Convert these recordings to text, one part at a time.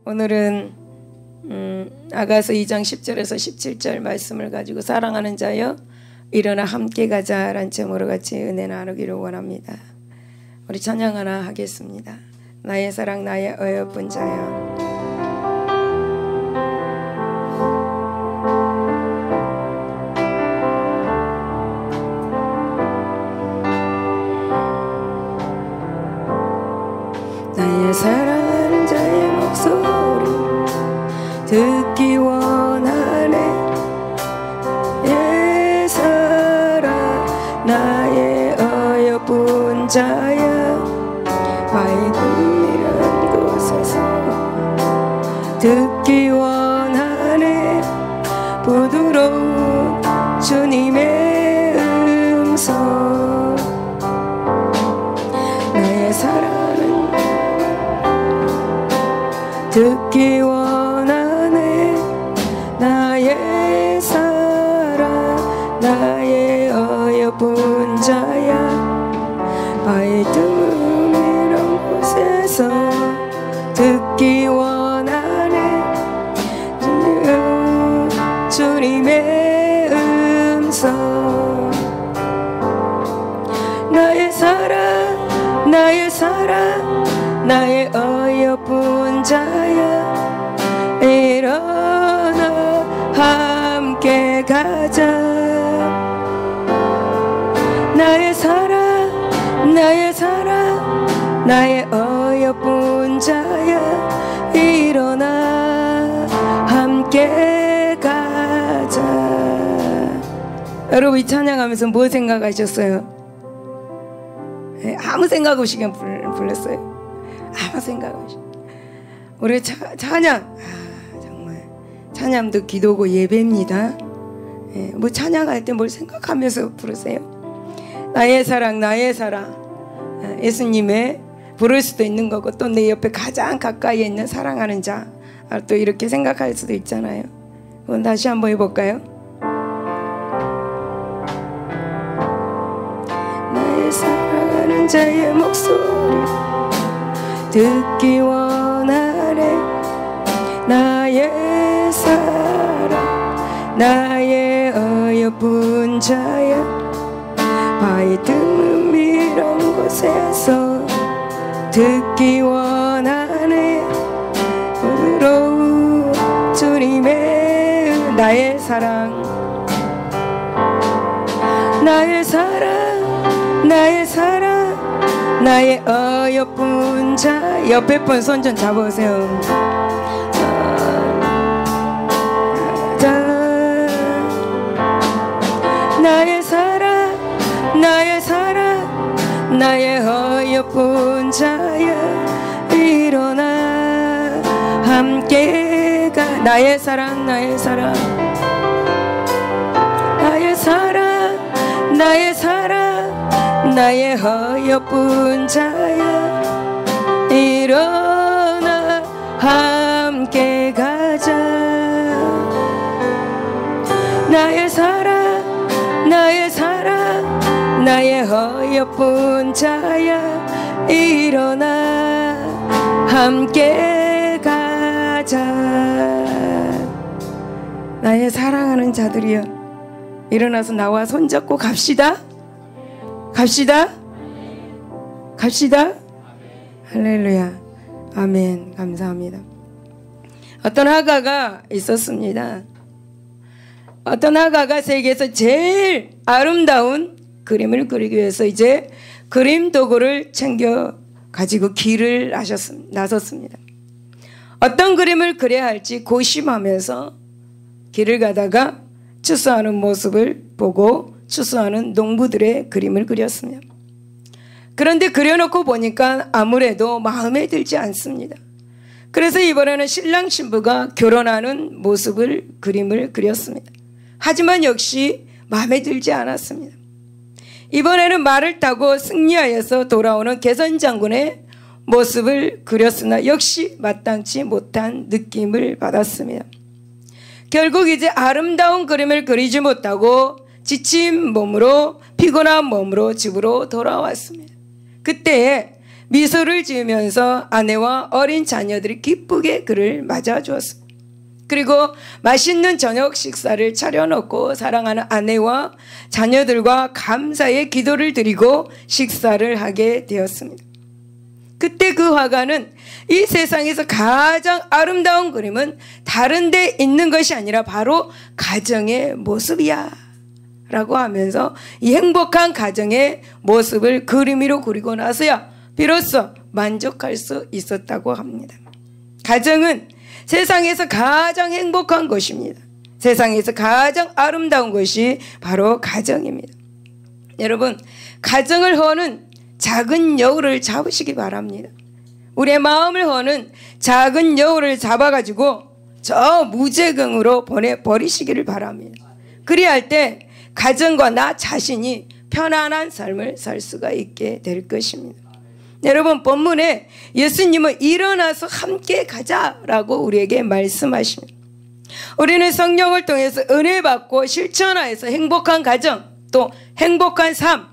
오늘은 아가서 2장 10절에서 17절 말씀을 가지고 사랑하는 자여 일어나 함께 가자라는 제목으로 같이 은혜 나누기를 원합니다. 우리 찬양 하나 하겠습니다. 나의 사랑 나의 어여쁜 자여. 나의 사랑하는 자의 목소리 듣기 원하네. 예사라 나의 어여쁜 자야. 밝음이란 곳에서 듣기 원하네. 부드러운 주님의 음성. 나의 사랑은 듣기 원하네. 나의 사랑 나의 어여쁜 자야. 밝음이란 곳에서 듣기 원하네. 주님의 음성. 나의 사랑 나의 사랑 나의 어여쁜 자야. 일어나 함께 가자. 나의 사랑 나의 사랑 나의 어여쁜 자야. 일어나 함께 가자. 여러분 이 찬양하면서 뭐 생각하셨어요? 아무 생각 없이 그냥 불렀어요. 아무 생각 없이. 우리 찬양 정말 찬양도 기도고 예배입니다. 뭐 찬양할 때 뭘 생각하면서 부르세요. 나의 사랑 나의 사랑. 예수님의 부를 수도 있는 거고 또 내 옆에 가장 가까이에 있는 사랑하는 자, 또 이렇게 생각할 수도 있잖아요. 그럼 다시 한번 해볼까요? 나의 사랑하는 자의 목소리 듣기 원하네. 나의 사랑 나의 어여쁜 자야. 밝음이란 곳에서 듣기 원하네. 부드러운 주님의 나의 사랑 나의 사랑 나의 사랑 나의 어여쁜 자. 옆에 분 손 좀 잡아보세요. 나의 사랑 나의 사랑 나의 어여쁜 자야. 일어나 함께 가. 나의 사랑 나의 사랑 나의 사랑 나의 사랑 나의 어여쁜 자야. 일어나 함께 가자. 나의 사랑 나의 사랑 나의 어여쁜 자야. 일어나 함께 가자. 나의 사랑하는 자들이여 일어나서 나와 손잡고 갑시다. 갑시다. 갑시다. 할렐루야. 아멘. 감사합니다. 어떤 화가가 있었습니다. 어떤 화가가 세계에서 제일 아름다운 그림을 그리기 위해서 이제 그림 도구를 챙겨 가지고 길을 나섰습니다. 어떤 그림을 그려야 할지 고심하면서 길을 가다가 추수하는 모습을 보고 추수하는 농부들의 그림을 그렸습니다. 그런데 그려놓고 보니까 아무래도 마음에 들지 않습니다. 그래서 이번에는 신랑 신부가 결혼하는 모습을 그림을 그렸습니다. 하지만 역시 마음에 들지 않았습니다. 이번에는 말을 타고 승리하여서 돌아오는 개선장군의 모습을 그렸으나 역시 마땅치 못한 느낌을 받았습니다. 결국 이제 아름다운 그림을 그리지 못하고 지친 몸으로 피곤한 몸으로 집으로 돌아왔습니다. 그때에 미소를 지으면서 아내와 어린 자녀들이 기쁘게 그를 맞아주었습니다. 그리고 맛있는 저녁 식사를 차려놓고 사랑하는 아내와 자녀들과 감사의 기도를 드리고 식사를 하게 되었습니다. 그때 그 화가는 이 세상에서 가장 아름다운 그림은 다른 데 있는 것이 아니라 바로 가정의 모습이야 라고 하면서 이 행복한 가정의 모습을 그림으로 그리고 나서야 비로소 만족할 수 있었다고 합니다. 가정은 세상에서 가장 행복한 것입니다. 세상에서 가장 아름다운 것이 바로 가정입니다. 여러분, 가정을 허는 작은 여우를 잡으시기 바랍니다. 우리의 마음을 허는 작은 여우를 잡아가지고 저 무제경으로 보내버리시기를 바랍니다. 그리할 때 가정과 나 자신이 편안한 삶을 살 수가 있게 될 것입니다. 여러분, 본문에 예수님은 일어나서 함께 가자라고 우리에게 말씀하십니다. 우리는 성령을 통해서 은혜 받고 실천하여서 행복한 가정, 또 행복한 삶,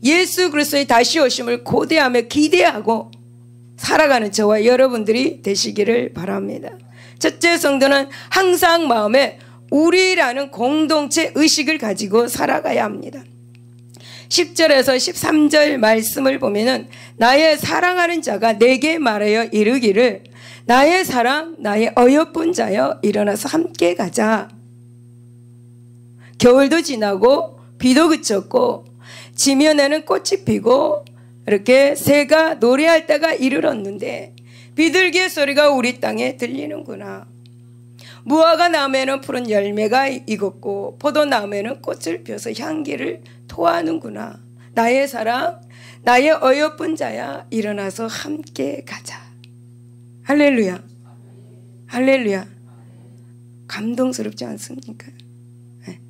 예수 그리스도의 다시 오심을 고대하며 기대하고 살아가는 저와 여러분들이 되시기를 바랍니다. 첫째, 성도는 항상 마음에 우리라는 공동체 의식을 가지고 살아가야 합니다. 10절에서 13절 말씀을 보면은 나의 사랑하는 자가 내게 말하여 이르기를 나의 사랑 나의 어여쁜 자여 일어나서 함께 가자. 겨울도 지나고 비도 그쳤고 지면에는 꽃이 피고 이렇게 새가 노래할 때가 이르렀는데 비둘기의 소리가 우리 땅에 들리는구나. 무화과 나무에는 푸른 열매가 익었고 포도나무에는 꽃을 펴서 향기를 토하는구나. 나의 사랑 나의 어여쁜 자야 일어나서 함께 가자. 할렐루야, 할렐루야. 감동스럽지 않습니까? 네.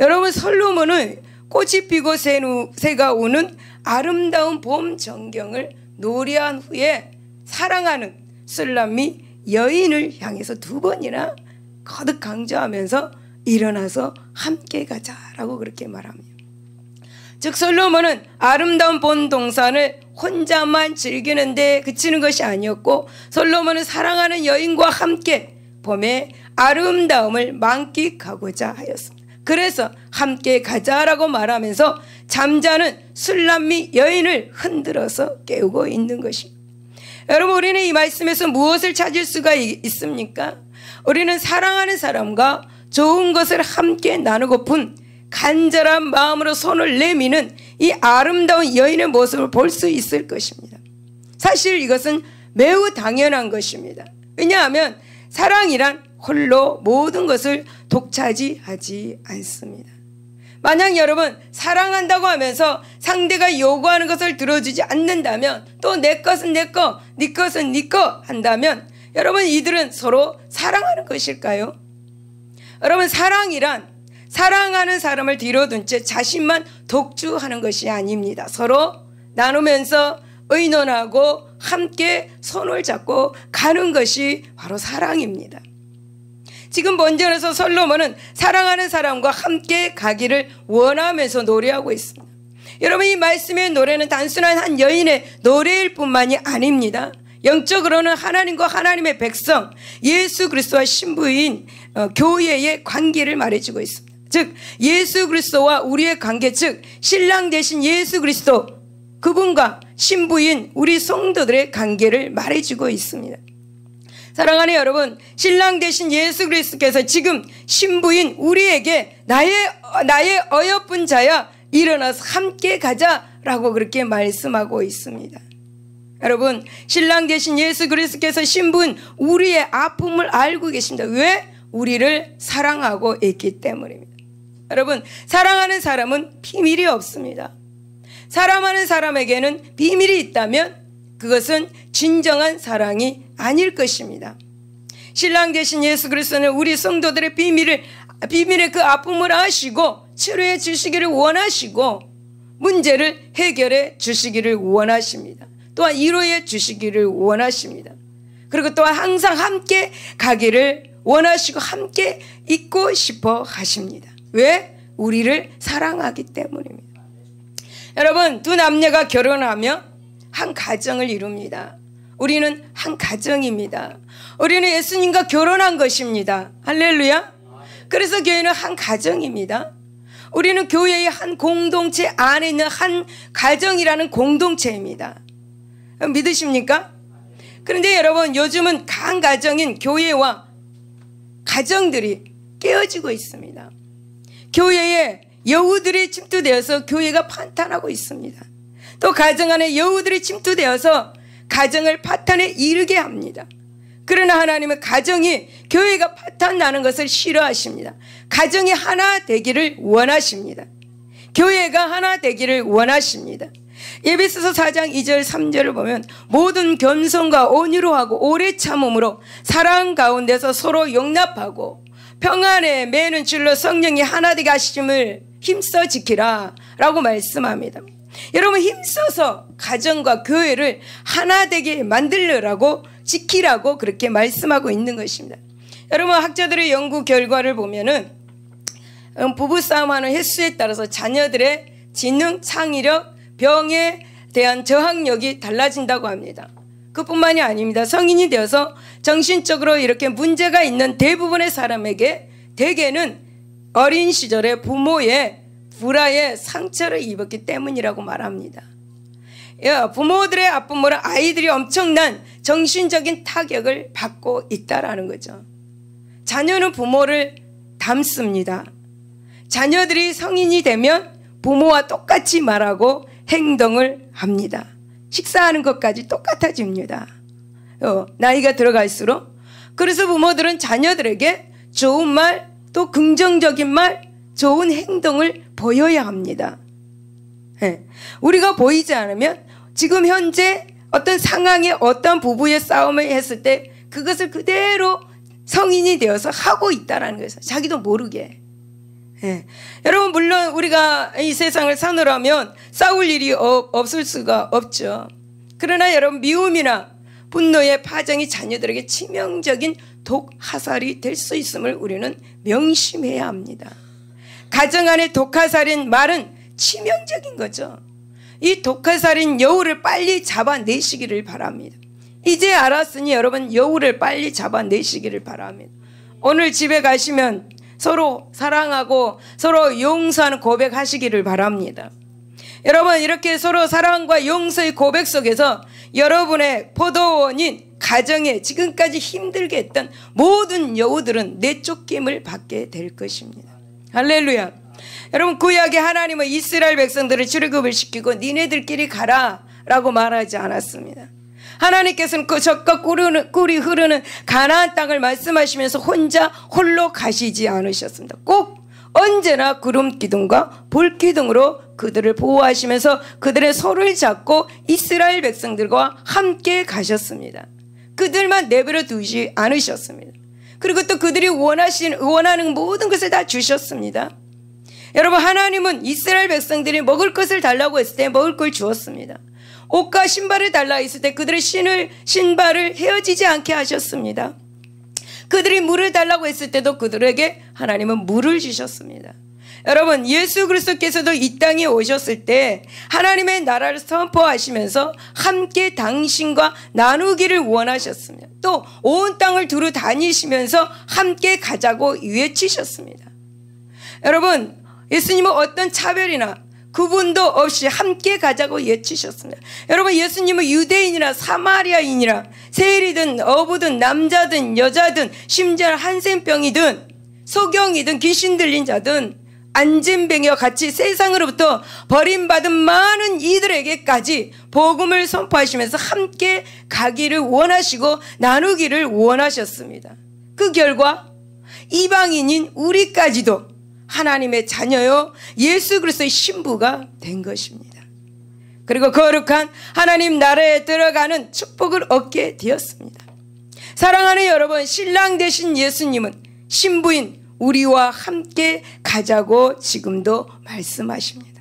여러분, 솔로몬은 꽃이 피고 새가 우는 아름다운 봄 전경을 노래한 후에 사랑하는 술람미 여인을 향해서 2번이나 거듭 강조하면서 일어나서 함께 가자라고 그렇게 말합니다. 즉 솔로몬은 아름다운 본 동산을 혼자만 즐기는 데 그치는 것이 아니었고 솔로몬은 사랑하는 여인과 함께 봄의 아름다움을 만끽하고자 하였습니다. 그래서 함께 가자라고 말하면서 잠자는 술람미 여인을 흔들어서 깨우고 있는 것입니다. 여러분, 우리는 이 말씀에서 무엇을 찾을 수가 있습니까? 우리는 사랑하는 사람과 좋은 것을 함께 나누고픈 간절한 마음으로 손을 내미는 이 아름다운 여인의 모습을 볼 수 있을 것입니다. 사실 이것은 매우 당연한 것입니다. 왜냐하면 사랑이란 홀로 모든 것을 독차지하지 않습니다. 만약 여러분 사랑한다고 하면서 상대가 요구하는 것을 들어주지 않는다면, 또 내 것은 내 거, 네 것은 네 거 한다면 여러분 이들은 서로 사랑하는 것일까요? 여러분, 사랑이란 사랑하는 사람을 뒤로둔 채 자신만 독주하는 것이 아닙니다. 서로 나누면서 의논하고 함께 손을 잡고 가는 것이 바로 사랑입니다. 지금 본전에서 솔로몬은 사랑하는 사람과 함께 가기를 원하면서 노래하고 있습니다. 여러분, 이 말씀의 노래는 단순한 한 여인의 노래일 뿐만이 아닙니다. 영적으로는 하나님과 하나님의 백성 예수 그리스도와 신부인 교회의 관계를 말해주고 있습니다. 즉 예수 그리스도와 우리의 관계, 즉 신랑 되신 예수 그리스도 그분과 신부인 우리 성도들의 관계를 말해주고 있습니다. 사랑하는 여러분, 신랑 되신 예수 그리스도께서 지금 신부인 우리에게 나의 어여쁜 자야 일어나서 함께 가자라고 그렇게 말씀하고 있습니다. 여러분, 신랑 되신 예수 그리스도께서 신부인 우리의 아픔을 알고 계십니다. 왜? 우리를 사랑하고 있기 때문입니다. 여러분, 사랑하는 사람은 비밀이 없습니다. 사랑하는 사람에게는 비밀이 있다면 그것은 진정한 사랑이 아닐 것입니다. 신랑 되신 예수 그리스도는 우리 성도들의 비밀의 그 아픔을 아시고 치료해 주시기를 원하시고 문제를 해결해 주시기를 원하십니다. 또한 위로해 주시기를 원하십니다. 그리고 또한 항상 함께 가기를 원하시고 함께 있고 싶어 하십니다. 왜? 우리를 사랑하기 때문입니다. 여러분, 두 남녀가 결혼하며 한 가정을 이룹니다. 우리는 한 가정입니다. 우리는 예수님과 결혼한 것입니다. 할렐루야. 그래서 교회는 한 가정입니다. 우리는 교회의 한 공동체 안에 있는 한 가정이라는 공동체입니다. 믿으십니까? 그런데 여러분, 요즘은 한 가정인 교회와 가정들이 깨어지고 있습니다. 교회에 여우들이 침투되어서 교회가 판탄하고 있습니다. 또 가정 안에 여우들이 침투되어서 가정을 파탄에 이르게 합니다. 그러나 하나님은 가정이 교회가 파탄나는 것을 싫어하십니다. 가정이 하나 되기를 원하십니다. 교회가 하나 되기를 원하십니다. 에베소서 4장 2절 3절을 보면 모든 겸손과 온유로 하고 오래 참음으로 사랑 가운데서 서로 용납하고 평안에 매는 줄로 성령이 하나 되게 하심을 힘써 지키라 라고 말씀합니다. 여러분, 힘써서 가정과 교회를 하나 되게 만들려고 지키라고 그렇게 말씀하고 있는 것입니다. 여러분, 학자들의 연구 결과를 보면은 부부싸움하는 횟수에 따라서 자녀들의 지능, 창의력, 병에 대한 저항력이 달라진다고 합니다. 그뿐만이 아닙니다. 성인이 되어서 정신적으로 이렇게 문제가 있는 대부분의 사람에게 대개는 어린 시절에 부모의 불화의 상처를 입었기 때문이라고 말합니다. 부모들의 아픔으로 아이들이 엄청난 정신적인 타격을 받고 있다라는 거죠. 자녀는 부모를 닮습니다. 자녀들이 성인이 되면 부모와 똑같이 말하고 행동을 합니다. 식사하는 것까지 똑같아집니다. 나이가 들어갈수록. 그래서 부모들은 자녀들에게 좋은 말, 또 긍정적인 말, 좋은 행동을 보여야 합니다. 우리가 보이지 않으면 지금 현재 어떤 상황에 어떤 부부의 싸움을 했을 때 그것을 그대로 성인이 되어서 하고 있다는 거예요. 자기도 모르게. 여러분, 물론 우리가 이 세상을 사느라면 싸울 일이 없을 수가 없죠. 그러나 여러분, 미움이나 분노의 파장이 자녀들에게 치명적인 독화살이 될 수 있음을 우리는 명심해야 합니다. 가정 안에 독화살인 말은 치명적인 거죠. 이 독화살인 여우를 빨리 잡아내시기를 바랍니다. 이제 알았으니 여러분, 여우를 빨리 잡아내시기를 바랍니다. 오늘 집에 가시면 서로 사랑하고 서로 용서하는 고백하시기를 바랍니다. 여러분, 이렇게 서로 사랑과 용서의 고백 속에서 여러분의 포도원인 가정에 지금까지 힘들게 했던 모든 여우들은 내쫓김을 받게 될 것입니다. 할렐루야. 여러분, 구약의 하나님은 이스라엘 백성들을 출애굽을 시키고 니네들끼리 가라 라고 말하지 않았습니다. 하나님께서는 그 젖과 꿀이 흐르는 가나안 땅을 말씀하시면서 홀로 가시지 않으셨습니다. 꼭 언제나 구름 기둥과 불 기둥으로 그들을 보호하시면서 그들의 손을 잡고 이스라엘 백성들과 함께 가셨습니다. 그들만 내버려 두지 않으셨습니다. 그리고 또 그들이 원하는 모든 것을 다 주셨습니다. 여러분, 하나님은 이스라엘 백성들이 먹을 것을 달라고 했을 때 먹을 걸 주었습니다. 옷과 신발을 달라 했을 때 그들의 신발을 헤어지지 않게 하셨습니다. 그들이 물을 달라고 했을 때도 그들에게 하나님은 물을 주셨습니다. 여러분, 예수 그리스도께서도 이 땅에 오셨을 때 하나님의 나라를 선포하시면서 함께 당신과 나누기를 원하셨습니다. 또 온 땅을 두루 다니시면서 함께 가자고 외치셨습니다. 여러분, 예수님은 어떤 차별이나 구분도 없이 함께 가자고 외치셨습니다. 여러분, 예수님은 유대인이나 사마리아인이나 세리든 어부든 남자든 여자든 심지어 한센병이든 소경이든 귀신 들린 자든 안진뱅이와 같이 세상으로부터 버림받은 많은 이들에게까지 복음을 선포하시면서 함께 가기를 원하시고 나누기를 원하셨습니다. 그 결과 이방인인 우리까지도 하나님의 자녀요 예수 그리스도의 신부가 된 것입니다. 그리고 거룩한 하나님 나라에 들어가는 축복을 얻게 되었습니다. 사랑하는 여러분, 신랑 되신 예수님은 신부인 우리와 함께 가자고 지금도 말씀하십니다.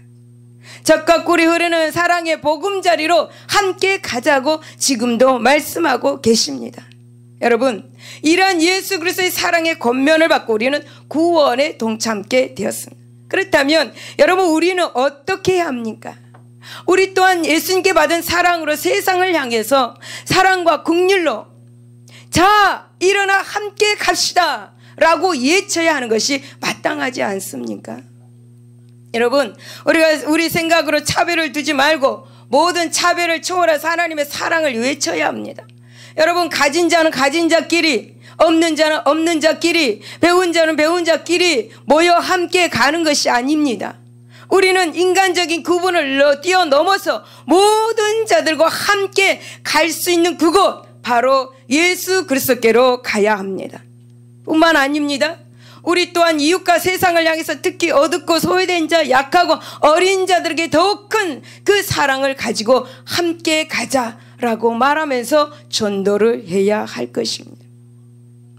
젖과 꿀이 흐르는 사랑의 보금자리로 함께 가자고 지금도 말씀하고 계십니다. 여러분, 이러한 예수 그리스도의 사랑의 권면을 받고 우리는 구원에 동참하게 되었습니다. 그렇다면 여러분, 우리는 어떻게 해야 합니까? 우리 또한 예수님께 받은 사랑으로 세상을 향해서 사랑과 긍휼로 자 일어나 함께 갑시다 라고 외쳐야 하는 것이 마땅하지 않습니까? 여러분, 우리가 우리 생각으로 차별을 두지 말고 모든 차별을 초월해서 하나님의 사랑을 외쳐야 합니다. 여러분, 가진 자는 가진 자끼리, 없는 자는 없는 자끼리, 배운 자는 배운 자끼리 모여 함께 가는 것이 아닙니다. 우리는 인간적인 구분을 뛰어넘어서 모든 자들과 함께 갈 수 있는 그곳, 바로 예수 그리스도께로 가야 합니다. 뿐만 아닙니다. 우리 또한 이웃과 세상을 향해서 특히 어둡고 소외된 자, 약하고 어린 자들에게 더욱 큰 그 사랑을 가지고 함께 가자라고 말하면서 전도를 해야 할 것입니다.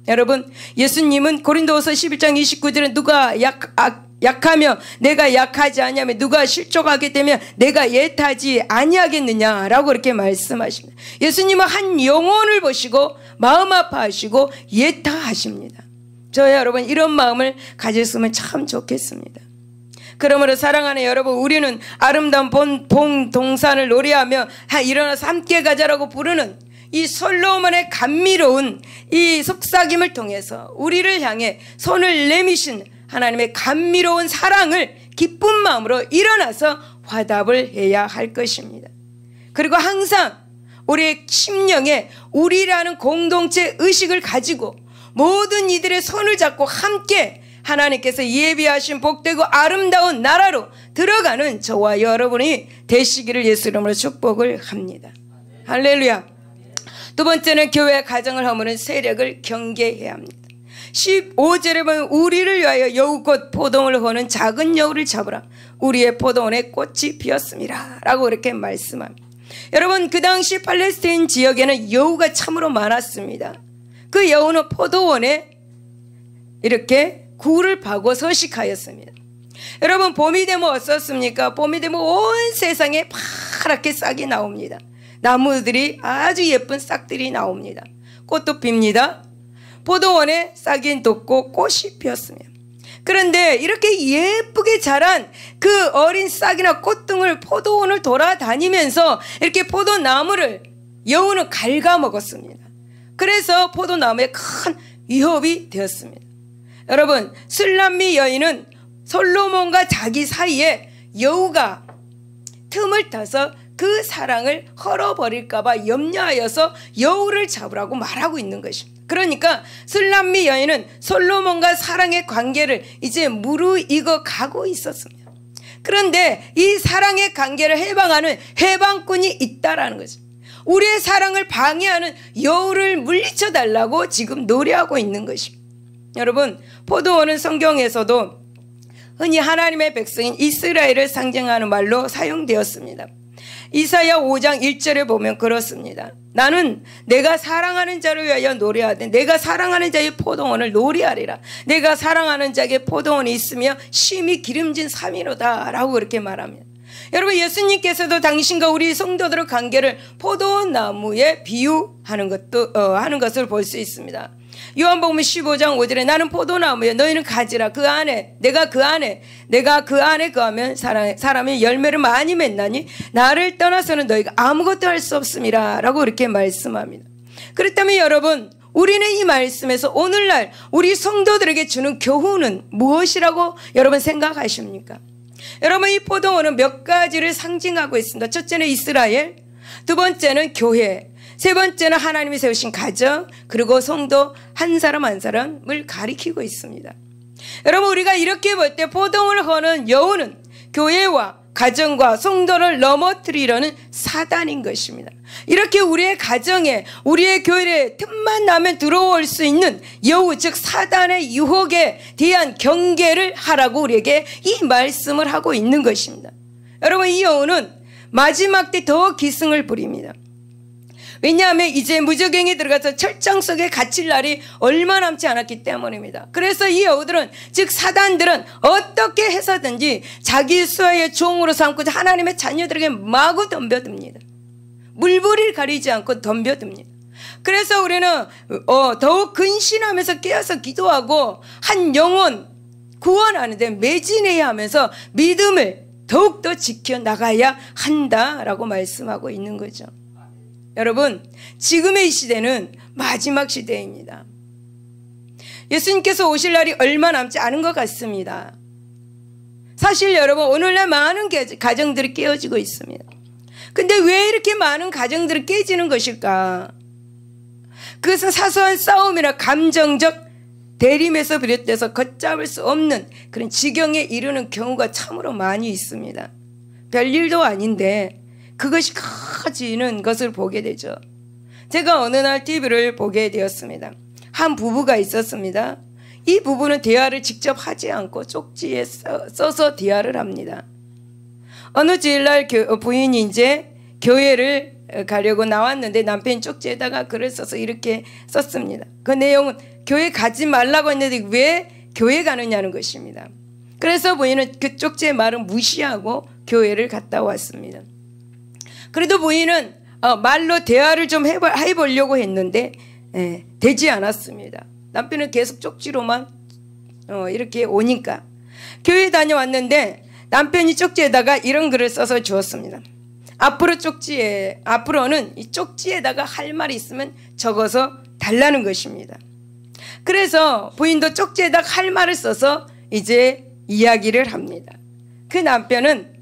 여러분, 예수님은 고린도후서 11장 29절에 누가 약하며 내가 약하지 아니하며 누가 실족하게 되면 내가 예타지 아니하겠느냐라고 이렇게 말씀하십니다. 예수님은 한 영혼을 보시고 마음 아파하시고 예타하십니다. 저와 여러분, 이런 마음을 가졌으면 참 좋겠습니다. 그러므로 사랑하는 여러분, 우리는 아름다운 봉동산을 노래하며 일어나서 함께 가자라고 부르는 이 솔로몬의 감미로운 이 속삭임을 통해서 우리를 향해 손을 내미신 하나님의 감미로운 사랑을 기쁜 마음으로 일어나서 화답을 해야 할 것입니다. 그리고 항상 우리의 심령에 우리라는 공동체 의식을 가지고 모든 이들의 손을 잡고 함께 하나님께서 예비하신 복되고 아름다운 나라로 들어가는 저와 여러분이 되시기를 예수 이름으로 축복을 합니다. 할렐루야. 두 번째는 교회 가정을 허무는 세력을 경계해야 합니다. 15절에 보면 우리를 위하여 여우꽃 포도원을 거는 작은 여우를 잡으라. 우리의 포도원에 꽃이 피었습니다 라고 이렇게 말씀합니다. 여러분, 그 당시 팔레스타인 지역에는 여우가 참으로 많았습니다. 그 여우는 포도원에 이렇게 굴을 파고 서식하였습니다. 여러분, 봄이 되면 어떻습니까? 봄이 되면 온 세상에 파랗게 싹이 나옵니다. 나무들이 아주 예쁜 싹들이 나옵니다. 꽃도 핍니다. 포도원에 싹이 돋고 꽃이 피었습니다. 그런데 이렇게 예쁘게 자란 그 어린 싹이나 꽃등을 포도원을 돌아다니면서 이렇게 포도나무를 여우는 갉아먹었습니다. 그래서 포도나무에 큰 위협이 되었습니다. 여러분, 술람미 여인은 솔로몬과 자기 사이에 여우가 틈을 타서 그 사랑을 헐어버릴까봐 염려하여서 여우를 잡으라고 말하고 있는 것입니다. 그러니까 술람미 여인은 솔로몬과 사랑의 관계를 이제 무르익어 가고 있었습니다. 그런데 이 사랑의 관계를 해방하는 해방꾼이 있다라는 거죠. 우리의 사랑을 방해하는 여우를 물리쳐 달라고 지금 노래하고 있는 것입니다. 여러분, 포도원은 성경에서도 흔히 하나님의 백성인 이스라엘을 상징하는 말로 사용되었습니다. 이사야 5장 1절에 보면 그렇습니다. 나는 내가 사랑하는 자를 위하여 노래하되 내가 사랑하는 자의 포도원을 노래하리라. 내가 사랑하는 자에게 포도원이 있으며 심히 기름진 산이로다 라고 그렇게 말합니다. 여러분, 예수님께서도 당신과 우리 성도들의 관계를 포도원 나무에 비유하는 하는 것을 볼 수 있습니다. 요한복음 15장 5절에 나는 포도나무에 너희는 가지라. 그 안에 내가 그 안에 거하면 사람이 열매를 많이 맺나니 나를 떠나서는 너희가 아무것도 할 수 없음이라 라고 이렇게 말씀합니다. 그렇다면 여러분, 우리는 이 말씀에서 오늘날 우리 성도들에게 주는 교훈은 무엇이라고 여러분 생각하십니까? 여러분, 이 포도원은 몇 가지를 상징하고 있습니다. 첫째는 이스라엘, 두 번째는 교회, 세 번째는 하나님이 세우신 가정, 그리고 성도 한 사람 한 사람을 가리키고 있습니다. 여러분, 우리가 이렇게 볼 때 포도원을 거는 여우는 교회와 가정과 성도를 넘어뜨리려는 사단인 것입니다. 이렇게 우리의 가정에, 우리의 교회에 틈만 나면 들어올 수 있는 여우, 즉 사단의 유혹에 대한 경계를 하라고 우리에게 이 말씀을 하고 있는 것입니다. 여러분, 이 여우는 마지막 때 더 기승을 부립니다. 왜냐하면 이제 무저갱이 들어가서 철장 속에 갇힐 날이 얼마 남지 않았기 때문입니다. 그래서 이 여우들은, 즉 사단들은 어떻게 해서든지 자기 수하의 종으로 삼고자 하나님의 자녀들에게 마구 덤벼듭니다. 물불을 가리지 않고 덤벼듭니다. 그래서 우리는 더욱 근신하면서 깨어서 기도하고 한 영혼 구원하는데 매진해야 하면서 믿음을 더욱더 지켜나가야 한다라고 말씀하고 있는 거죠. 여러분, 지금의 이 시대는 마지막 시대입니다. 예수님께서 오실 날이 얼마 남지 않은 것 같습니다. 사실 여러분, 오늘날 많은 가정들이 깨어지고 있습니다. 근데 왜 이렇게 많은 가정들이 깨지는 것일까? 그것은 사소한 싸움이나 감정적 대림에서 비롯돼서 걷잡을 수 없는 그런 지경에 이르는 경우가 참으로 많이 있습니다. 별일도 아닌데 그것이 커지는 것을 보게 되죠. 제가 어느 날 TV를 보게 되었습니다. 한 부부가 있었습니다. 이 부부는 대화를 직접 하지 않고 쪽지에 써서 대화를 합니다. 어느 주일날 부인이 이제 교회를 가려고 나왔는데 남편이 쪽지에다가 글을 써서 이렇게 썼습니다. 그 내용은 교회 가지 말라고 했는데 왜 교회 가느냐는 것입니다. 그래서 부인은 그 쪽지의 말을 무시하고 교회를 갔다 왔습니다. 그래도 부인은 말로 대화를 좀 해보려고 했는데 되지 않았습니다. 남편은 계속 쪽지로만 이렇게 오니까 교회 다녀왔는데 남편이 쪽지에다가 이런 글을 써서 주었습니다. 앞으로는 이 쪽지에다가 할 말이 있으면 적어서 달라는 것입니다. 그래서 부인도 쪽지에다가 할 말을 써서 이제 이야기를 합니다. 그 남편은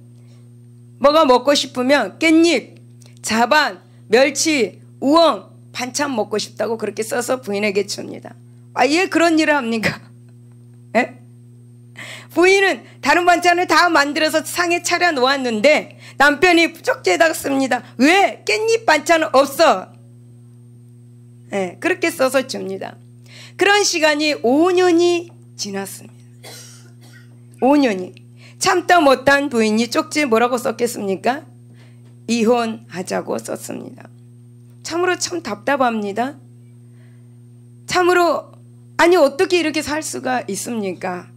뭐가 먹고 싶으면 깻잎, 자반, 멸치, 우엉, 반찬 먹고 싶다고 그렇게 써서 부인에게 줍니다. 왜 그런 일을 합니까? 에? 부인은 다른 반찬을 다 만들어서 상에 차려 놓았는데 남편이 쪽지에다가 씁니다. 왜 깻잎 반찬은 없어? 그렇게 써서 줍니다. 그런 시간이 5년이 지났습니다. 5년이. 참다 못한 부인이 쪽지에 뭐라고 썼겠습니까? 이혼하자고 썼습니다. 참으로 참 답답합니다. 참으로 아니 어떻게 이렇게 살 수가 있습니까?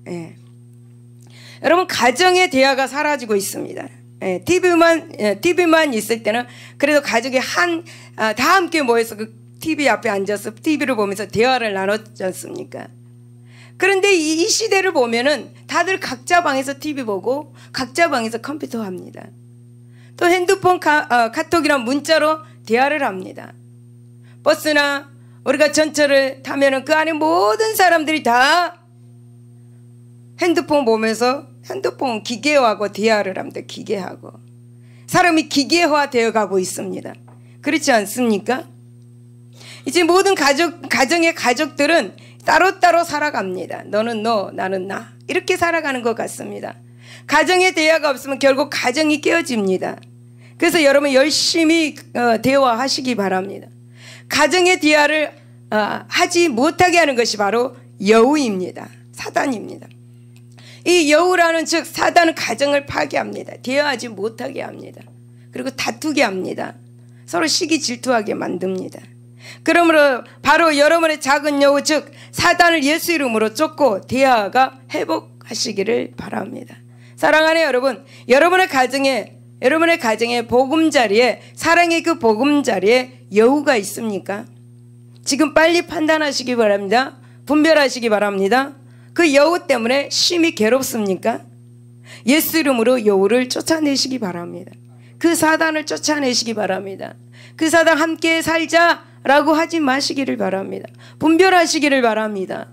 여러분, 가정의 대화가 사라지고 있습니다. TV만 있을 때는 그래도 가족이 다 함께 모여서 그 TV 앞에 앉아서 TV를 보면서 대화를 나눴지 않습니까? 그런데 이 시대를 보면은 다들 각자 방에서 TV 보고 각자 방에서 컴퓨터 합니다. 또 핸드폰 카톡이나 문자로 대화를 합니다. 버스나 우리가 전철을 타면은 그 안에 모든 사람들이 다 핸드폰 보면서 핸드폰 기계화하고 대화를 합니다. 기계하고. 사람이 기계화되어 가고 있습니다. 그렇지 않습니까? 이제 모든 가정의 가족들은 따로따로 살아갑니다. 너는 너, 나는 나. 이렇게 살아가는 것 같습니다. 가정의 대화가 없으면 결국 가정이 깨어집니다. 그래서 여러분 열심히 대화하시기 바랍니다. 가정의 대화를 하지 못하게 하는 것이 바로 여우입니다. 사단입니다. 이 여우라는 즉 사단은 가정을 파괴합니다. 대화하지 못하게 합니다. 그리고 다투게 합니다. 서로 시기 질투하게 만듭니다. 그러므로 바로 여러분의 작은 여우 즉 사단을 예수 이름으로 쫓고 대화가 회복하시기를 바랍니다. 사랑하는 여러분, 여러분의 가정에 보금자리에 사랑의 그 보금자리에 여우가 있습니까? 지금 빨리 판단하시기 바랍니다. 분별하시기 바랍니다. 그 여우 때문에 심히 괴롭습니까? 예수 이름으로 여우를 쫓아내시기 바랍니다. 그 사단을 쫓아내시기 바랍니다. 그 사단 함께 살자라고 하지 마시기를 바랍니다. 분별하시기를 바랍니다.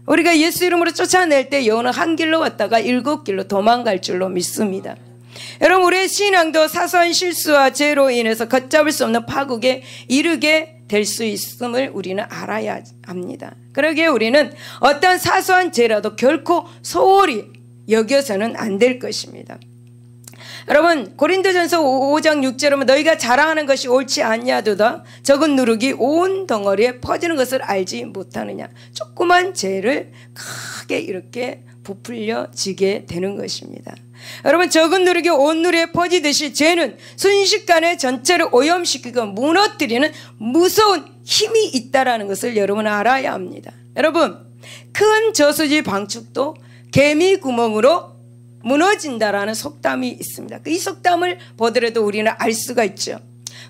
우리가 예수 이름으로 쫓아낼 때 여우는 한 길로 왔다가 7길로 도망갈 줄로 믿습니다. 여러분, 우리의 신앙도 사소한 실수와 죄로 인해서 걷잡을 수 없는 파국에 이르게 될 수 있음을 우리는 알아야 합니다. 그러기에 우리는 어떤 사소한 죄라도 결코 소홀히 여겨서는 안 될 것입니다. 여러분, 고린도전서 5장 6절에 보면 너희가 자랑하는 것이 옳지 않냐도다 적은 누룩이 온 덩어리에 퍼지는 것을 알지 못하느냐. 조그만 죄를 크게 이렇게 부풀려지게 되는 것입니다. 여러분, 적은 누룩이 온 누리에 퍼지듯이 죄는 순식간에 전체를 오염시키고 무너뜨리는 무서운 힘이 있다는 것을 여러분 알아야 합니다. 여러분, 큰 저수지 방축도 개미 구멍으로 무너진다라는 속담이 있습니다. 이 속담을 보더라도 우리는 알 수가 있죠.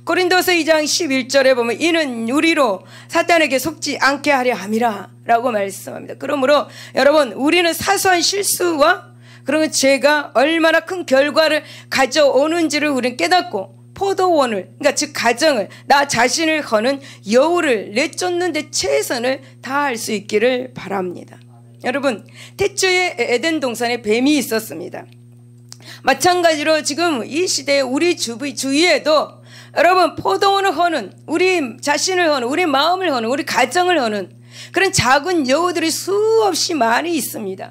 고린도서 2장 11절에 보면 이는 우리로 사탄에게 속지 않게 하려 함이라 라고 말씀합니다. 그러므로 여러분, 우리는 사소한 실수와 그러면 죄가 얼마나 큰 결과를 가져오는지를 우리는 깨닫고 포도원을, 그러니까 즉 가정을, 나 자신을 거는 여우를 내쫓는 데 최선을 다할 수 있기를 바랍니다. 여러분, 태초에 에덴 동산에 뱀이 있었습니다. 마찬가지로 지금 이 시대에 우리 주위에도 여러분 포도원을 허는, 우리 자신을 허는, 우리 마음을 허는, 우리 가정을 허는 그런 작은 여우들이 수없이 많이 있습니다.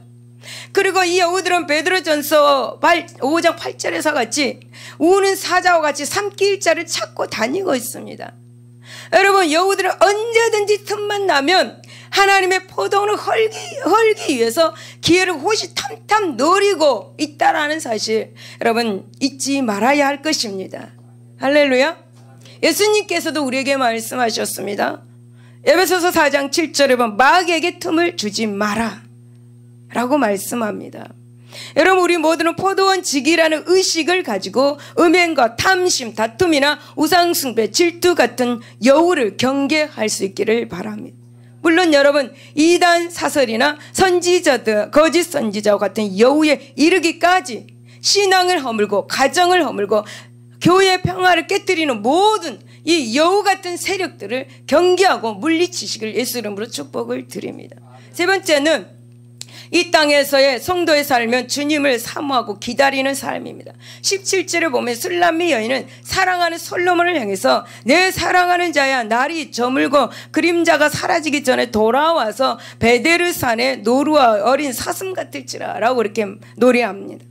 그리고 이 여우들은 베드로전서 5장 8절에서 같이 우는 사자와 같이 삼킬자를 찾고 다니고 있습니다. 여러분, 여우들은 언제든지 틈만 나면 하나님의 포도원을 헐기 위해서 기회를 호시탐탐 노리고 있다라는 사실, 여러분 잊지 말아야 할 것입니다. 할렐루야. 예수님께서도 우리에게 말씀하셨습니다. 에베소서 4장 7절에 보면 마귀에게 틈을 주지 마라 라고 말씀합니다. 여러분, 우리 모두는 포도원 지기라는 의식을 가지고 음행과 탐심, 다툼이나 우상숭배, 질투 같은 여우를 경계할 수 있기를 바랍니다. 물론 여러분, 이단 사설이나 선지자들, 거짓 선지자와 같은 여우에 이르기까지 신앙을 허물고 가정을 허물고 교회의 평화를 깨뜨리는 모든 이 여우 같은 세력들을 경계하고 물리치시길 예수 이름으로 축복을 드립니다. 세 번째는 이 땅에서의 성도의 삶은 주님을 사모하고 기다리는 삶입니다. 17절에 보면 술람미 여인은 사랑하는 솔로몬을 향해서 내 사랑하는 자야, 날이 저물고 그림자가 사라지기 전에 돌아와서 베데르산의 노루와 어린 사슴 같을지라 라고 이렇게 노래합니다.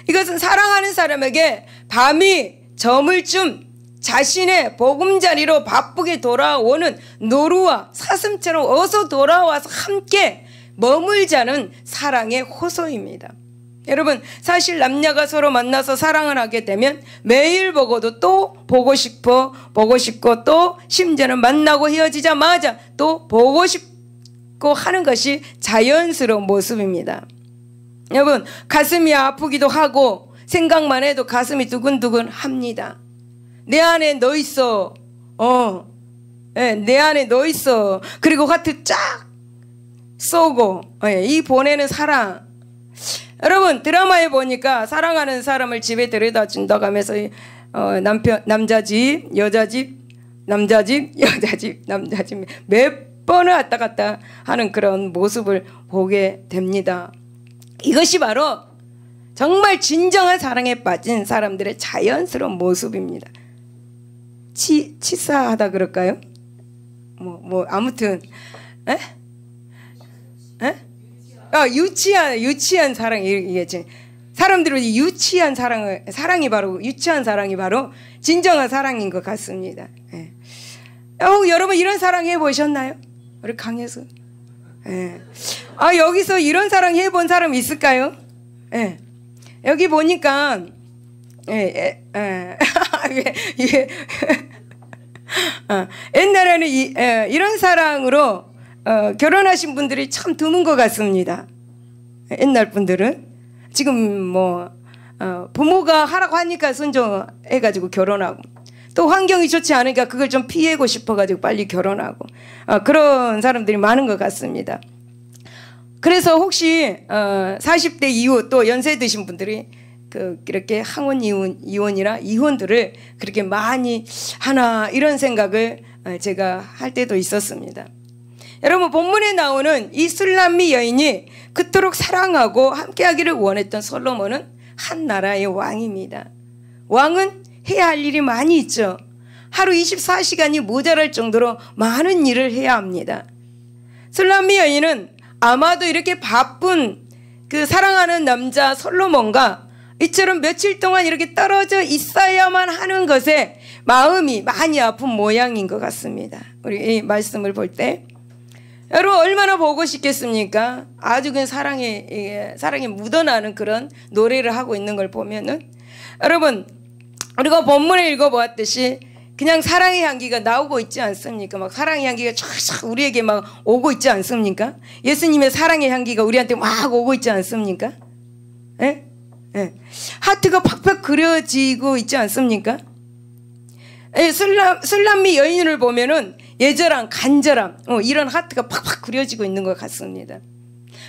이것은 사랑하는 사람에게 밤이 저물 쯤 자신의 보금자리로 바쁘게 돌아오는 노루와 사슴처럼 어서 돌아와서 함께 머물자는 사랑의 호소입니다. 여러분, 사실 남녀가 서로 만나서 사랑을 하게 되면 매일 보고도 또 보고 싶고 또 심지어는 만나고 헤어지자마자 또 보고 싶고 하는 것이 자연스러운 모습입니다. 여러분, 가슴이 아프기도 하고 생각만 해도 가슴이 두근두근 합니다. 내 안에 너 있어. 내 안에 너 있어. 그리고 하트 쫙 쏘고 이 보내는 사랑. 여러분, 드라마에 보니까 사랑하는 사람을 집에 데려다 준다고 하면서 남자 집, 여자 집, 남자 집, 여자 집, 남자 집 몇 번을 왔다 갔다 하는 그런 모습을 보게 됩니다. 이것이 바로 정말 진정한 사랑에 빠진 사람들의 자연스러운 모습입니다. 치사하다 그럴까요? 아무튼 유치한 사랑, 이게 사람들이 유치한 사랑이 바로 유치한 사랑이 바로 진정한 사랑인 것 같습니다. 여러분, 이런 사랑 해보셨나요? 우리 강혜수. 여기서 이런 사랑 해본 사람 있을까요? 여기 보니까 옛날에는 이런 사랑으로 결혼하신 분들이 참 드문 것 같습니다. 옛날 분들은 지금 부모가 하라고 하니까 순종해가지고 결혼하고, 또 환경이 좋지 않으니까 그걸 좀 피하고 싶어가지고 빨리 결혼하고, 그런 사람들이 많은 것 같습니다. 그래서 혹시 40대 이후 또 연세 드신 분들이 이렇게 항원 이혼이나 이혼들을 그렇게 많이 하나 이런 생각을 제가 할 때도 있었습니다. 여러분, 본문에 나오는 이 술람미 여인이 그토록 사랑하고 함께하기를 원했던 솔로몬은 한 나라의 왕입니다. 왕은 해야 할 일이 많이 있죠. 하루 24시간이 모자랄 정도로 많은 일을 해야 합니다. 술람미 여인은 아마도 이렇게 바쁜 그 사랑하는 남자 솔로몬과 이처럼 며칠 동안 이렇게 떨어져 있어야만 하는 것에 마음이 많이 아픈 모양인 것 같습니다. 우리 이 말씀을 볼 때 여러분, 얼마나 보고 싶겠습니까? 아주 그냥 사랑이 묻어나는 그런 노래를 하고 있는 걸 보면은, 여러분, 우리가 본문을 읽어보았듯이 그냥 사랑의 향기가 나오고 있지 않습니까? 막 사랑의 향기가 쫙쫙 우리에게 막 오고 있지 않습니까? 예수님의 사랑의 향기가 우리한테 막 오고 있지 않습니까? 하트가 팍팍 그려지고 있지 않습니까? 술람미 여인을 보면은 예절함, 간절함, 이런 하트가 팍팍 그려지고 있는 것 같습니다.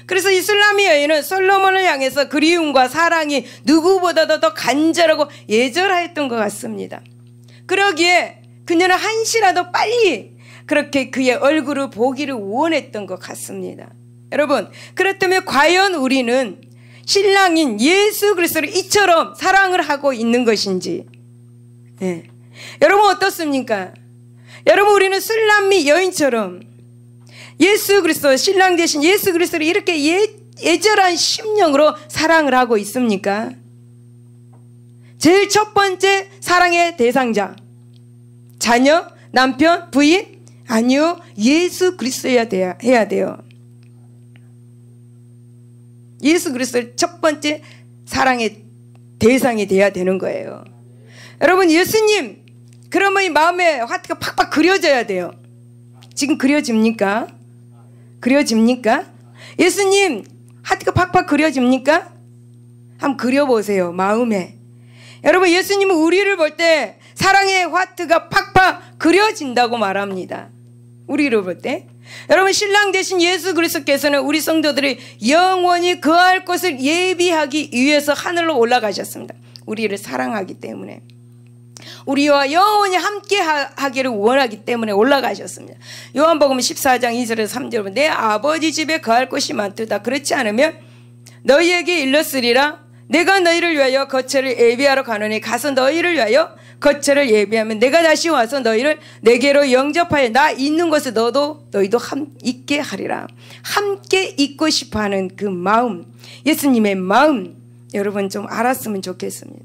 그래서 이 술람미 여인은 솔로몬을 향해서 그리움과 사랑이 누구보다도 더 간절하고 예절하였던 것 같습니다. 그러기에 그녀는 한시라도 빨리 그렇게 그의 얼굴을 보기를 원했던 것 같습니다. 여러분, 그렇다면 과연 우리는 신랑인 예수 그리스도를 이처럼 사랑을 하고 있는 것인지, 네. 여러분 어떻습니까? 여러분, 우리는 술람미 여인처럼 예수 그리스도, 신랑 되신 예수 그리스도를 이렇게 예절한 심령으로 사랑을 하고 있습니까? 제일 첫 번째 사랑의 대상자, 자녀, 남편, 부인? 아니요, 예수 그리스도여야 해야 돼요. 예수 그리스도의 첫 번째 사랑의 대상이 돼야 되는 거예요. 여러분, 예수님, 그러면 이 마음에 하트가 팍팍 그려져야 돼요. 지금 그려집니까? 그려집니까? 예수님, 하트가 팍팍 그려집니까? 한번 그려보세요, 마음에. 여러분, 예수님은 우리를 볼 때 사랑의 하트가 팍팍 그려진다고 말합니다. 우리를 볼 때. 여러분, 신랑 되신 예수 그리스도께서는 우리 성도들이 영원히 거할 곳을 예비하기 위해서 하늘로 올라가셨습니다. 우리를 사랑하기 때문에, 우리와 영원히 함께 하기를 원하기 때문에 올라가셨습니다. 요한복음 14장 2절에서 3절, 내 아버지 집에 거할 곳이 많도다. 그렇지 않으면 너희에게 일렀으리라. 내가 너희를 위하여 거처를 예비하러 가노니 가서 너희를 위하여 거처를 예비하면 내가 다시 와서 너희를 내게로 영접하여 나 있는 곳에 너희도 있게 하리라. 함께 있고 싶어하는 그 마음, 예수님의 마음, 여러분 좀 알았으면 좋겠습니다.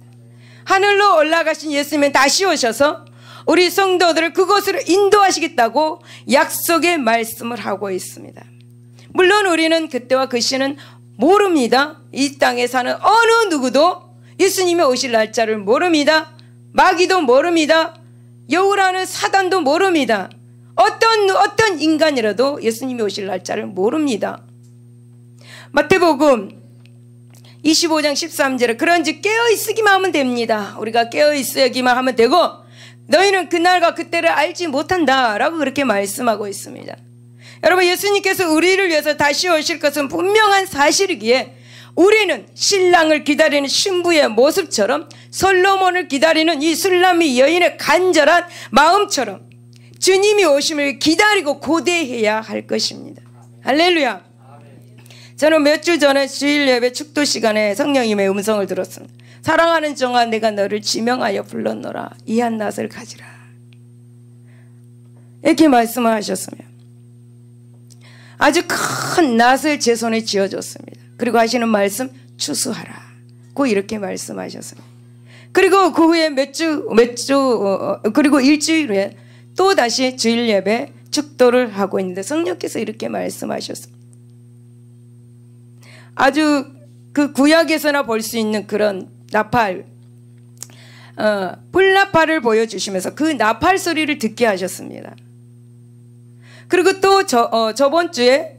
하늘로 올라가신 예수님은 다시 오셔서 우리 성도들을 그곳으로 인도하시겠다고 약속의 말씀을 하고 있습니다. 물론 우리는 그때와 그 시는 모릅니다. 이 땅에 사는 어느 누구도 예수님이 오실 날짜를 모릅니다. 마귀도 모릅니다. 여우라는 사단도 모릅니다. 어떤 인간이라도 예수님이 오실 날짜를 모릅니다. 마태복음 25장 13절에 그런즉 깨어있으기만 하면 됩니다. 우리가 깨어있으기만 하면 되고 너희는 그날과 그때를 알지 못한다 라고 그렇게 말씀하고 있습니다. 여러분, 예수님께서 우리를 위해서 다시 오실 것은 분명한 사실이기에 우리는 신랑을 기다리는 신부의 모습처럼 솔로몬을 기다리는 이 술람미 여인의 간절한 마음처럼 주님이 오심을 기다리고 고대해야 할 것입니다. 할렐루야. 저는 몇 주 전에 주일 예배 축도 시간에 성령님의 음성을 들었습니다. 사랑하는 종아, 내가 너를 지명하여 불렀노라. 이 한낱을 가지라. 이렇게 말씀을 하셨으며 아주 큰 낫을 제 손에 쥐어줬습니다. 그리고 하시는 말씀, 추수하라. 고 이렇게 말씀하셨습니다. 그리고 그 후에 그리고 일주일 후에 또 다시 주일 예배 축도를 하고 있는데 성령께서 이렇게 말씀하셨습니다. 아주 그 구약에서나 볼 수 있는 그런 나팔, 불나팔을 보여주시면서 그 나팔 소리를 듣게 하셨습니다. 그리고 또 저저번 주에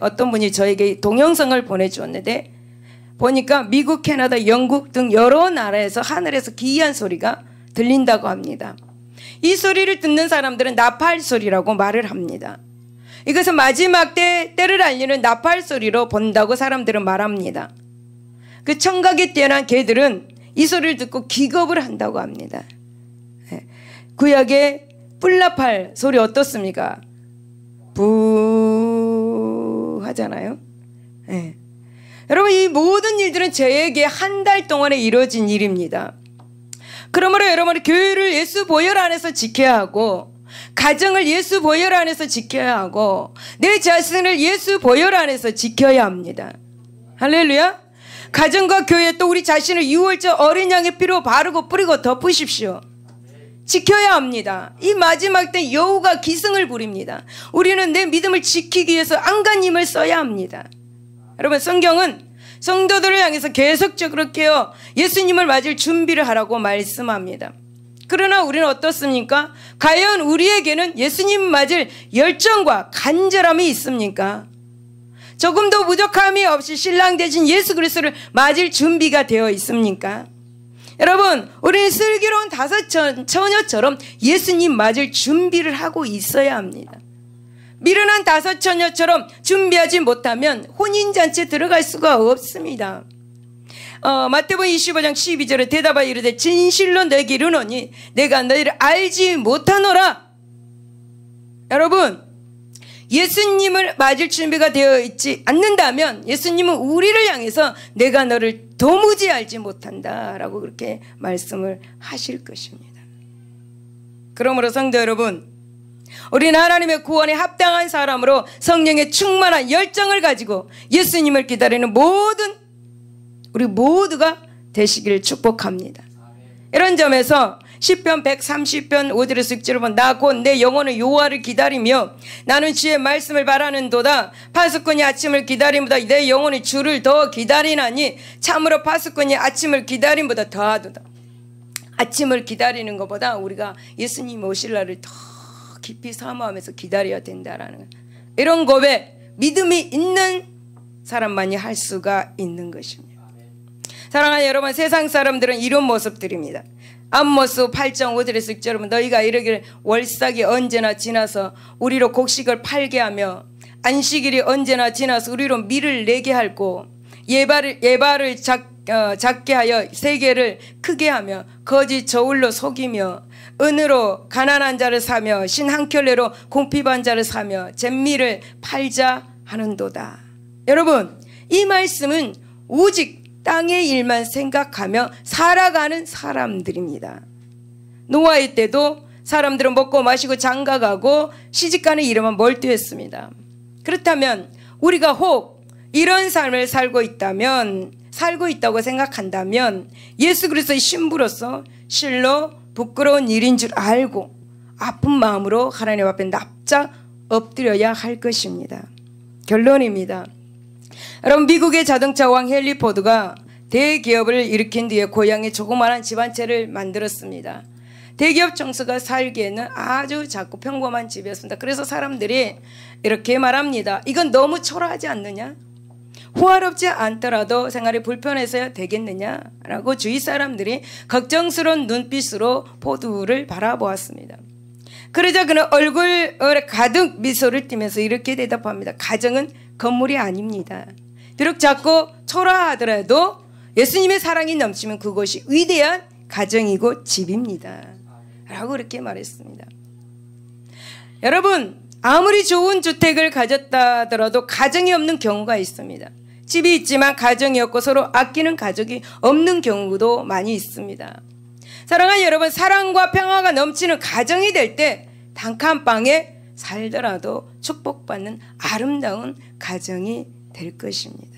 어떤 분이 저에게 동영상을 보내주었는데 보니까 미국, 캐나다, 영국 등 여러 나라에서 하늘에서 기이한 소리가 들린다고 합니다. 이 소리를 듣는 사람들은 나팔 소리라고 말을 합니다. 이것은 마지막 때를 알리는 나팔 소리로 본다고 사람들은 말합니다. 그 청각이 뛰어난 개들은 이 소리를 듣고 기겁을 한다고 합니다. 구약의 뿔나팔 소리 어떻습니까? 부 하잖아요. 네. 여러분, 이 모든 일들은 저에게 한 달 동안에 이루어진 일입니다. 그러므로 여러분은 교회를 예수 보혈 안에서 지켜야 하고 가정을 예수 보혈 안에서 지켜야 하고 내 자신을 예수 보혈 안에서 지켜야 합니다. 할렐루야. 가정과 교회 또 우리 자신을 유월절 어린 양의 피로 바르고 뿌리고 덮으십시오. 지켜야 합니다. 이 마지막 때 여호가 기승을 부립니다. 우리는 내 믿음을 지키기 위해서 안간힘을 써야 합니다. 여러분, 성경은 성도들을 향해서 계속적으로 깨어 예수님을 맞을 준비를 하라고 말씀합니다. 그러나 우리는 어떻습니까? 과연 우리에게는 예수님 맞을 열정과 간절함이 있습니까? 조금도 부족함이 없이 신랑 되신 예수 그리스도를 맞을 준비가 되어 있습니까? 여러분, 우리는 슬기로운 다섯 처녀처럼 예수님 맞을 준비를 하고 있어야 합니다. 미련한 다섯 처녀처럼 준비하지 못하면 혼인잔치에 들어갈 수가 없습니다. 마태복음 25장 12절에 대답하여 이르되 진실로 너에게 이르노니 내가 너희를 알지 못하노라. 여러분, 예수님을 맞을 준비가 되어 있지 않는다면 예수님은 우리를 향해서 내가 너를 도무지 알지 못한다 라고 그렇게 말씀을 하실 것입니다. 그러므로 성도 여러분, 우리는 하나님의 구원에 합당한 사람으로 성령의 충만한 열정을 가지고 예수님을 기다리는 우리 모두가 되시기를 축복합니다. 이런 점에서 시편 130편 5절에서 6절을 보면 나 곧 내 영혼은 여호와를 기다리며 나는 주의 말씀을 바라는도다. 파수꾼이 아침을 기다림보다 내 영혼이 주를 더 기다리나니 참으로 파수꾼이 아침을 기다림보다 더하도다. 아침을 기다리는 것보다 우리가 예수님 오실 날을 더 깊이 사모하면서 기다려야 된다라는 이런 고백, 믿음이 있는 사람만이 할 수가 있는 것입니다. 사랑하는 여러분, 세상 사람들은 이런 모습들입니다. 암모스 8장 5절에서 6절은 너희가 이르기를 월삭이 언제나 지나서 우리로 곡식을 팔게 하며 안식일이 언제나 지나서 우리로 밀을 내게 할고 예발을 작게 하여 세계를 크게 하며 거짓 저울로 속이며 은으로 가난한 자를 사며 신 한 켤레로 공핍한 자를 사며 잿밀을 팔자 하는도다. 여러분, 이 말씀은 오직 땅의 일만 생각하며 살아가는 사람들입니다. 노아의 때도 사람들은 먹고 마시고 장가가고 시집가는 일에만 몰두했습니다. 그렇다면 우리가 혹 이런 삶을 살고 있다고 생각한다면 예수 그리스도의 신부로서 실로 부끄러운 일인 줄 알고 아픈 마음으로 하나님 앞에 납작 엎드려야 할 것입니다. 결론입니다. 여러분, 미국의 자동차 왕 헨리 포드가 대기업을 일으킨 뒤에 고향에 조그마한 집 한 채를 만들었습니다. 대기업 총수가 살기에는 아주 작고 평범한 집이었습니다. 그래서 사람들이 이렇게 말합니다. 이건 너무 초라하지 않느냐? 호화롭지 않더라도 생활이 불편해서야 되겠느냐라고 주위 사람들이 걱정스러운 눈빛으로 포드를 바라보았습니다. 그러자 그는 얼굴에 가득 미소를 띠면서 이렇게 대답합니다. 가정은 건물이 아닙니다. 비록 작고 초라하더라도 예수님의 사랑이 넘치면 그것이 위대한 가정이고 집입니다. 라고 그렇게 말했습니다. 여러분, 아무리 좋은 주택을 가졌다 하더라도 가정이 없는 경우가 있습니다. 집이 있지만 가정이 없고 서로 아끼는 가족이 없는 경우도 많이 있습니다. 사랑하는 여러분, 사랑과 평화가 넘치는 가정이 될 때 단칸방에 살더라도 축복받는 아름다운 가정이 될 것입니다.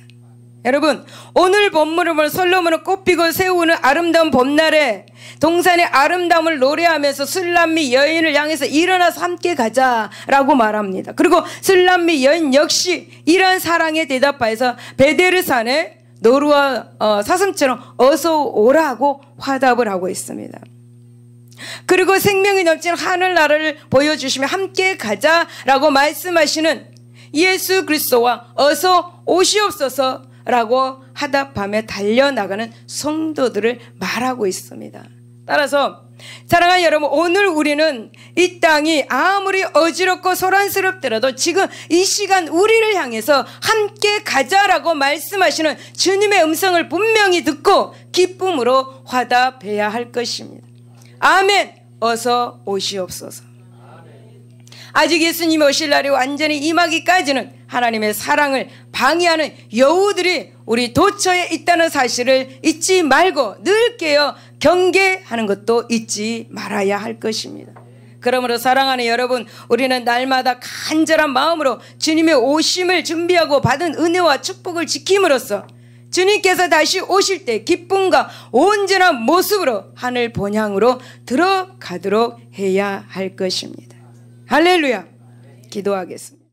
여러분, 오늘 본문을 보면 솔로몬은 꽃피고 새우는 아름다운 봄날에 동산의 아름다움을 노래하면서 술람미 여인을 향해서 일어나서 함께 가자라고 말합니다. 그리고 술람미 여인 역시 이러한 사랑에 대답하여서 베데르산에 노루와 사슴처럼 어서 오라고 화답을 하고 있습니다. 그리고 생명이 넘치는 하늘나라를 보여주시며 함께 가자라고 말씀하시는 예수 그리스도와 어서 오시옵소서라고 하답하며 달려나가는 성도들을 말하고 있습니다. 따라서 사랑하는 여러분, 오늘 우리는 이 땅이 아무리 어지럽고 소란스럽더라도 지금 이 시간 우리를 향해서 함께 가자라고 말씀하시는 주님의 음성을 분명히 듣고 기쁨으로 화답해야 할 것입니다. 아멘. 어서 오시옵소서. 아직 예수님이 오실 날이 완전히 임하기까지는 하나님의 사랑을 방해하는 여우들이 우리 도처에 있다는 사실을 잊지 말고 늘 깨어 경계하는 것도 잊지 말아야 할 것입니다. 그러므로 사랑하는 여러분, 우리는 날마다 간절한 마음으로 주님의 오심을 준비하고 받은 은혜와 축복을 지킴으로써 주님께서 다시 오실 때 기쁨과 온전한 모습으로 하늘 본향으로 들어가도록 해야 할 것입니다. 할렐루야. 기도하겠습니다.